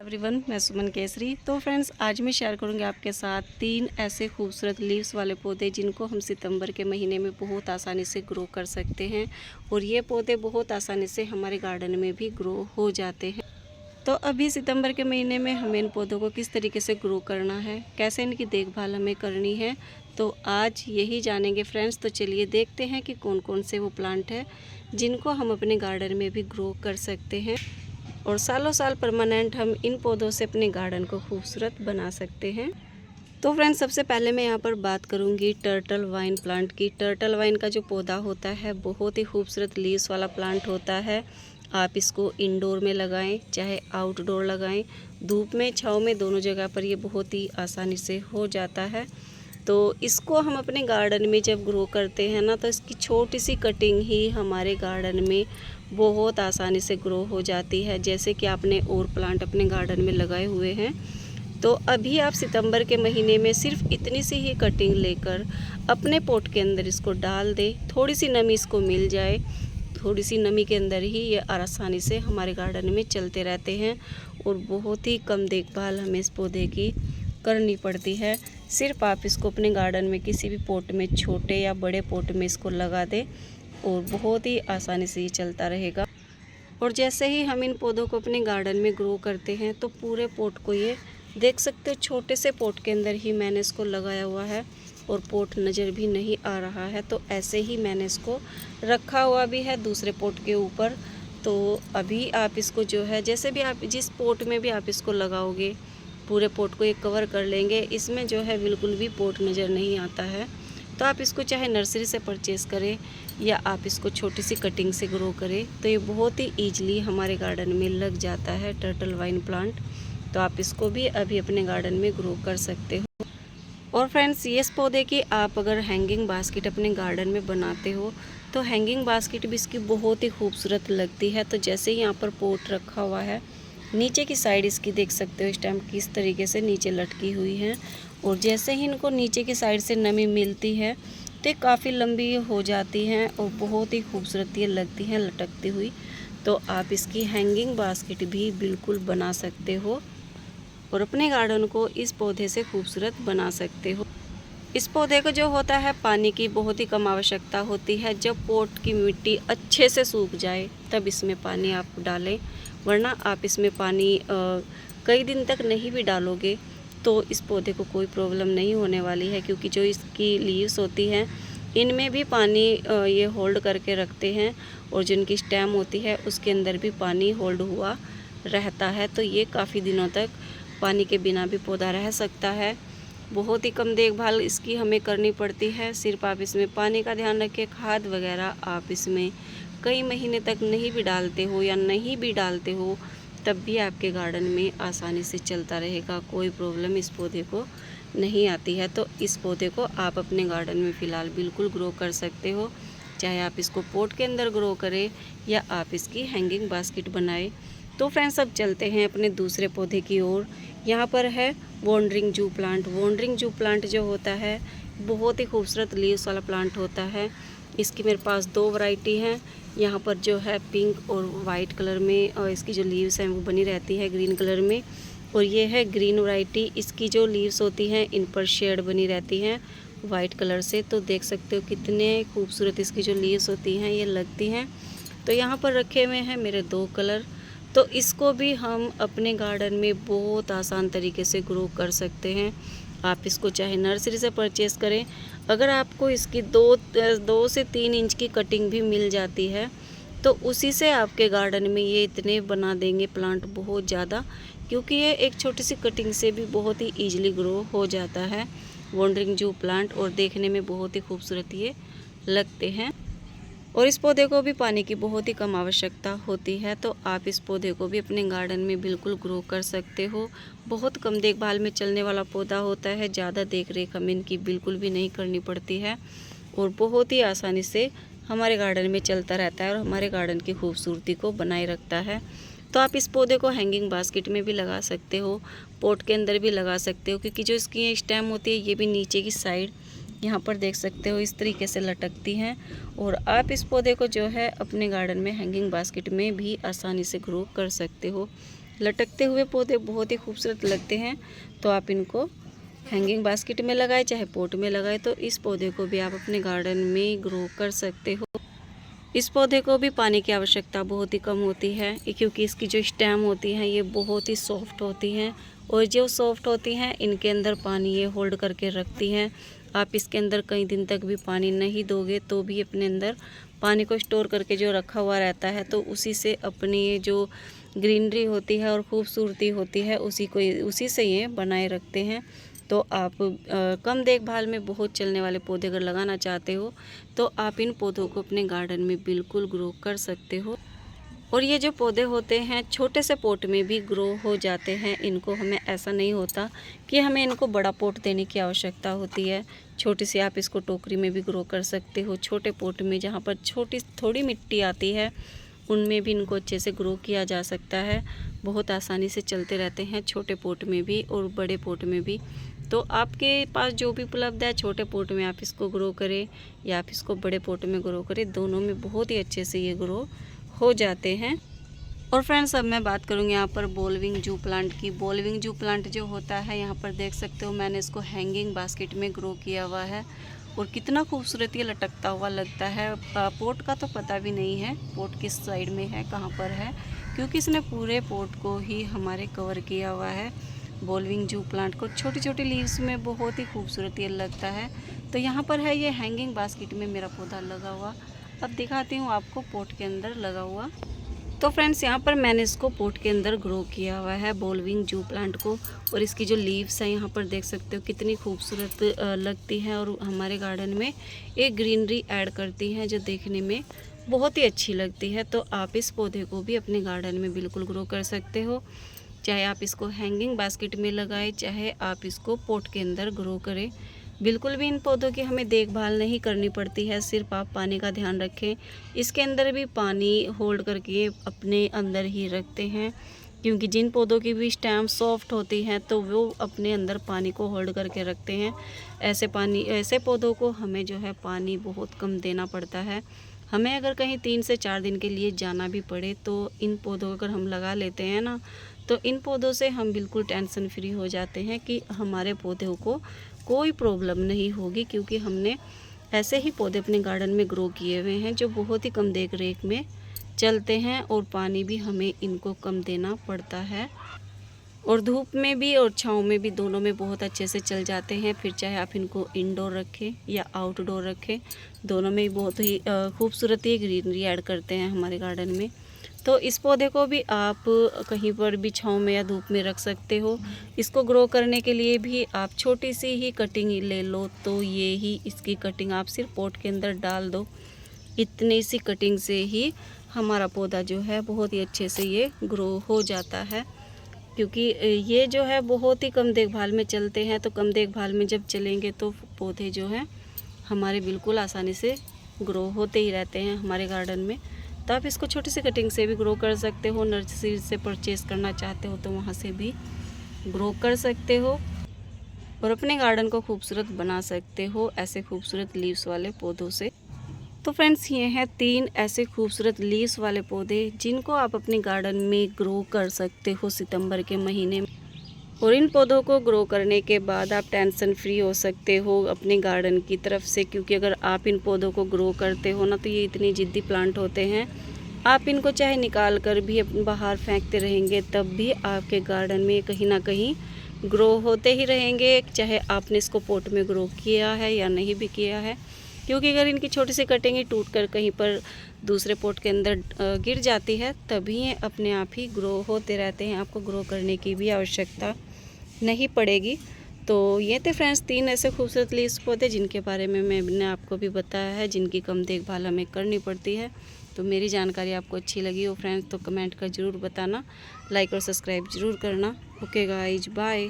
Everyone, मैं सुमन केसरी। तो friends, आज मैं शेयर करूंगी आपके साथ 3 ऐसे खूबसूरत लीव्स वाले पौधे जिनको हम सितंबर के महीने में बहुत आसानी से ग्रो कर सकते हैं और ये पौधे बहुत आसानी से हमारे गार्डन में भी ग्रो हो जाते हैं। तो अभी सितंबर के महीने में हमें इन पौधों को किस तरीके से ग्रो करना है, कैसे इनकी देखभाल हमें करनी है, तो आज यही जानेंगे फ्रेंड्स। तो चलिए देखते हैं कि कौन कौन से वो प्लांट हैं जिनको हम अपने गार्डन में भी ग्रो कर सकते हैं और सालों साल परमानेंट हम इन पौधों से अपने गार्डन को खूबसूरत बना सकते हैं। तो फ्रेंड्स, सबसे पहले मैं यहाँ पर बात करूँगी टर्टल वाइन प्लांट की। टर्टल वाइन का जो पौधा होता है बहुत ही खूबसूरत लीव्स वाला प्लांट होता है। आप इसको इंडोर में लगाएं चाहे आउटडोर लगाएं, धूप में छाँव में दोनों जगह पर ये बहुत ही आसानी से हो जाता है। तो इसको हम अपने गार्डन में जब ग्रो करते हैं ना, तो इसकी छोटी सी कटिंग ही हमारे गार्डन में बहुत आसानी से ग्रो हो जाती है। जैसे कि आपने और प्लांट अपने गार्डन में लगाए हुए हैं, तो अभी आप सितंबर के महीने में सिर्फ इतनी सी ही कटिंग लेकर अपने पॉट के अंदर इसको डाल दें। थोड़ी सी नमी इसको मिल जाए, थोड़ी सी नमी के अंदर ही ये आसानी से हमारे गार्डन में चलते रहते हैं और बहुत ही कम देखभाल हमें इस पौधे की करनी पड़ती है। सिर्फ आप इसको अपने गार्डन में किसी भी पॉट में, छोटे या बड़े पॉट में इसको लगा दें और बहुत ही आसानी से ये चलता रहेगा। और जैसे ही हम इन पौधों को अपने गार्डन में ग्रो करते हैं तो पूरे पॉट को ये देख सकते हो, छोटे से पॉट के अंदर ही मैंने इसको लगाया हुआ है और पॉट नज़र भी नहीं आ रहा है। तो ऐसे ही मैंने इसको रखा हुआ भी है दूसरे पॉट के ऊपर। तो अभी आप इसको जो है, जैसे भी आप जिस पॉट में भी आप इसको लगाओगे पूरे पॉट को ये कवर कर लेंगे। इसमें जो है बिल्कुल भी पॉट नज़र नहीं आता है। तो आप इसको चाहे नर्सरी से परचेज़ करें या आप इसको छोटी सी कटिंग से ग्रो करें, तो ये बहुत ही ईजिली हमारे गार्डन में लग जाता है टर्टल वाइन प्लांट। तो आप इसको भी अभी अपने गार्डन में ग्रो कर सकते हो। और फ्रेंड्स, ये इस पौधे की आप अगर हैंगिंग बास्केट अपने गार्डन में बनाते हो तो हैंगिंग बास्केट भी इसकी बहुत ही खूबसूरत लगती है। तो जैसे ही यहाँ पर पोट रखा हुआ है, नीचे की साइड इसकी देख सकते हो स्टेम किस तरीके से नीचे लटकी हुई है और जैसे ही इनको नीचे की साइड से नमी मिलती है तो काफ़ी लंबी हो जाती हैं और बहुत ही खूबसूरत ये लगती हैं लटकती हुई। तो आप इसकी हैंगिंग बास्केट भी बिल्कुल बना सकते हो और अपने गार्डन को इस पौधे से खूबसूरत बना सकते हो। इस पौधे को जो होता है पानी की बहुत ही कम आवश्यकता होती है। जब पॉट की मिट्टी अच्छे से सूख जाए तब इसमें पानी आप डालें, वरना आप इसमें पानी कई दिन तक नहीं भी डालोगे तो इस पौधे को कोई प्रॉब्लम नहीं होने वाली है, क्योंकि जो इसकी लीव्स होती हैं इनमें भी पानी ये होल्ड करके रखते हैं और जिनकी स्टेम होती है उसके अंदर भी पानी होल्ड हुआ रहता है। तो ये काफ़ी दिनों तक पानी के बिना भी पौधा रह सकता है। बहुत ही कम देखभाल इसकी हमें करनी पड़ती है। सिर्फ आप इसमें पानी का ध्यान रखें, खाद वगैरह आप इसमें कई महीने तक नहीं भी डालते हो या नहीं भी डालते हो तब भी आपके गार्डन में आसानी से चलता रहेगा, कोई प्रॉब्लम इस पौधे को नहीं आती है। तो इस पौधे को आप अपने गार्डन में फ़िलहाल बिल्कुल ग्रो कर सकते हो, चाहे आप इसको पॉट के अंदर ग्रो करें या आप इसकी हैंगिंग बास्केट बनाएं। तो फ्रेंड्स, अब चलते हैं अपने दूसरे पौधे की ओर। यहाँ पर है वॉन्डरिंग जू प्लांट। वॉन्डरिंग जू प्लांट जो होता है बहुत ही खूबसूरत लीव्स वाला प्लांट होता है। इसकी मेरे पास 2 वैरायटी हैं। यहाँ पर जो है पिंक और वाइट कलर में और इसकी जो लीव्स हैं वो बनी रहती है ग्रीन कलर में, और ये है ग्रीन वैरायटी। इसकी जो लीव्स होती हैं इन पर शेड बनी रहती हैं वाइट कलर से। तो देख सकते हो कितने खूबसूरत इसकी जो लीव्स होती हैं ये लगती हैं। तो यहाँ पर रखे हुए हैं मेरे 2 कलर। तो इसको भी हम अपने गार्डन में बहुत आसान तरीके से ग्रो कर सकते हैं। आप इसको चाहे नर्सरी से परचेज़ करें, अगर आपको इसकी 2 से 3 इंच की कटिंग भी मिल जाती है तो उसी से आपके गार्डन में ये इतने बना देंगे प्लांट बहुत ज़्यादा, क्योंकि ये एक छोटी सी कटिंग से भी बहुत ही ईजिली ग्रो हो जाता है वॉन्डरिंग जू प्लांट, और देखने में बहुत ही खूबसूरत ये लगते हैं। और इस पौधे को भी पानी की बहुत ही कम आवश्यकता होती है। तो आप इस पौधे को भी अपने गार्डन में बिल्कुल ग्रो कर सकते हो। बहुत कम देखभाल में चलने वाला पौधा होता है, ज़्यादा देख रेख हमें इनकी बिल्कुल भी नहीं करनी पड़ती है और बहुत ही आसानी से हमारे गार्डन में चलता रहता है और हमारे गार्डन की खूबसूरती को बनाए रखता है। तो आप इस पौधे को हैंगिंग बास्केट में भी लगा सकते हो, पॉट के अंदर भी लगा सकते हो, क्योंकि जो इसकी स्टेम होती है ये भी नीचे की साइड यहाँ पर देख सकते हो इस तरीके से लटकती हैं। और आप इस पौधे को जो है अपने गार्डन में हैंगिंग बास्केट में भी आसानी से ग्रो कर सकते हो। लटकते हुए पौधे बहुत ही खूबसूरत लगते हैं। तो आप इनको हैंगिंग बास्केट में लगाए चाहे पॉट में लगाए, तो इस पौधे को भी आप अपने गार्डन में ग्रो कर सकते हो। इस पौधे को भी पानी की आवश्यकता बहुत ही कम होती है, क्योंकि इसकी जो स्टेम होती हैं ये बहुत ही सॉफ्ट होती हैं, और जो सॉफ्ट होती हैं इनके अंदर पानी ये होल्ड करके रखती हैं। आप इसके अंदर कई दिन तक भी पानी नहीं दोगे तो भी अपने अंदर पानी को स्टोर करके जो रखा हुआ रहता है, तो उसी से अपनी जो ग्रीनरी होती है और खूबसूरती होती है उसी से ये बनाए रखते हैं। तो आप कम देखभाल में बहुत चलने वाले पौधे अगर लगाना चाहते हो तो आप इन पौधों को अपने गार्डन में बिल्कुल ग्रो कर सकते हो। और ये जो पौधे होते हैं छोटे से पॉट में भी ग्रो हो जाते हैं। इनको हमें ऐसा नहीं होता कि हमें इनको बड़ा पॉट देने की आवश्यकता होती है। छोटी सी आप इसको टोकरी में भी ग्रो कर सकते हो। छोटे पॉट में जहाँ पर छोटी थोड़ी मिट्टी आती है उनमें भी इनको अच्छे से ग्रो किया जा सकता है। बहुत आसानी से चलते रहते हैं छोटे पॉट में भी और बड़े पॉट में भी। तो आपके पास जो भी उपलब्ध है, छोटे पॉट में आप इसको ग्रो करें या आप इसको बड़े पॉट में ग्रो करें, दोनों में बहुत ही अच्छे से ये ग्रो हो जाते हैं। और फ्रेंड्स अब मैं बात करूँगी यहाँ पर बॉलविंग जू प्लांट की। बॉलविंग जू प्लांट जो होता है, यहाँ पर देख सकते हो मैंने इसको हैंगिंग बास्केट में ग्रो किया हुआ है और कितना खूबसूरत ये लटकता हुआ लगता है। पोट का तो पता भी नहीं है पोट किस साइड में है, कहाँ पर है, क्योंकि इसने पूरे पोट को ही हमारे कवर किया हुआ है। बॉलविंग जू प्लांट को छोटी छोटी लीव्स में बहुत ही खूबसूरत ये लगता है। तो यहाँ पर है ये हैंगिंग बास्केट में मेरा पौधा लगा हुआ। अब दिखाती हूँ आपको पोट के अंदर लगा हुआ। तो फ्रेंड्स यहाँ पर मैंने इसको पोट के अंदर ग्रो किया हुआ है बॉलविंग जू प्लांट को। और इसकी जो लीव्स हैं यहाँ पर देख सकते हो कितनी खूबसूरत लगती हैं और हमारे गार्डन में एक ग्रीनरी ऐड करती हैं जो देखने में बहुत ही अच्छी लगती है। तो आप इस पौधे को भी अपने गार्डन में बिल्कुल ग्रो कर सकते हो, चाहे आप इसको हैंगिंग बास्केट में लगाएं चाहे आप इसको पोट के अंदर ग्रो करें। बिल्कुल भी इन पौधों की हमें देखभाल नहीं करनी पड़ती है, सिर्फ आप पानी का ध्यान रखें। इसके अंदर भी पानी होल्ड करके अपने अंदर ही रखते हैं, क्योंकि जिन पौधों की भी स्टेम सॉफ्ट होती हैं तो वो अपने अंदर पानी को होल्ड करके रखते हैं। ऐसे पौधों को हमें जो है पानी बहुत कम देना पड़ता है। हमें अगर कहीं 3 से 4 दिन के लिए जाना भी पड़े तो इन पौधों को अगर हम लगा लेते हैं ना, तो इन पौधों से हम बिल्कुल टेंशन फ्री हो जाते हैं कि हमारे पौधों को कोई प्रॉब्लम नहीं होगी, क्योंकि हमने ऐसे ही पौधे अपने गार्डन में ग्रो किए हुए हैं जो बहुत ही कम देख रेख में चलते हैं और पानी भी हमें इनको कम देना पड़ता है। और धूप में भी और छाँव में भी दोनों में बहुत अच्छे से चल जाते हैं। फिर चाहे आप इनको इंडोर रखें या आउटडोर रखें, दोनों में बहुत ही खूबसूरती ग्रीनरी ऐड करते हैं हमारे गार्डन में। तो इस पौधे को भी आप कहीं पर भी छाँव में या धूप में रख सकते हो। इसको ग्रो करने के लिए भी आप छोटी सी ही कटिंग ले लो, तो ये ही इसकी कटिंग आप सिर्फ पॉट के अंदर डाल दो। इतनी सी कटिंग से ही हमारा पौधा जो है बहुत ही अच्छे से ये ग्रो हो जाता है, क्योंकि ये जो है बहुत ही कम देखभाल में चलते हैं। तो कम देखभाल में जब चलेंगे तो पौधे जो हैं हमारे बिल्कुल आसानी से ग्रो होते ही रहते हैं हमारे गार्डन में। तो आप इसको छोटी सी कटिंग से भी ग्रो कर सकते हो। नर्सरी से परचेज़ करना चाहते हो तो वहाँ से भी ग्रो कर सकते हो और अपने गार्डन को खूबसूरत बना सकते हो ऐसे खूबसूरत लीव्स वाले पौधों से। तो फ्रेंड्स ये हैं 3 ऐसे खूबसूरत लीव्स वाले पौधे जिनको आप अपने गार्डन में ग्रो कर सकते हो सितंबर के महीने में। और इन पौधों को ग्रो करने के बाद आप टेंशन फ्री हो सकते हो अपने गार्डन की तरफ से, क्योंकि अगर आप इन पौधों को ग्रो करते हो ना तो ये इतनी जिद्दी प्लांट होते हैं। आप इनको चाहे निकाल कर भी बाहर फेंकते रहेंगे तब भी आपके गार्डन में कहीं ना कहीं ग्रो होते ही रहेंगे, चाहे आपने इसको पॉट में ग्रो किया है या नहीं भी किया है। क्योंकि अगर इनकी छोटी सी कटिंग टूट कर कहीं पर दूसरे पॉट के अंदर गिर जाती है तभी ये अपने आप ही ग्रो होते रहते हैं, आपको ग्रो करने की भी आवश्यकता नहीं पड़ेगी। तो ये थे फ्रेंड्स 3 ऐसे खूबसूरत लीव्स पौधे जिनके बारे में मैंने आपको भी बताया है, जिनकी कम देखभाल हमें करनी पड़ती है। तो मेरी जानकारी आपको अच्छी लगी हो फ्रेंड्स तो कमेंट कर ज़रूर बताना, लाइक और सब्सक्राइब ज़रूर करना। Okay guys, bye.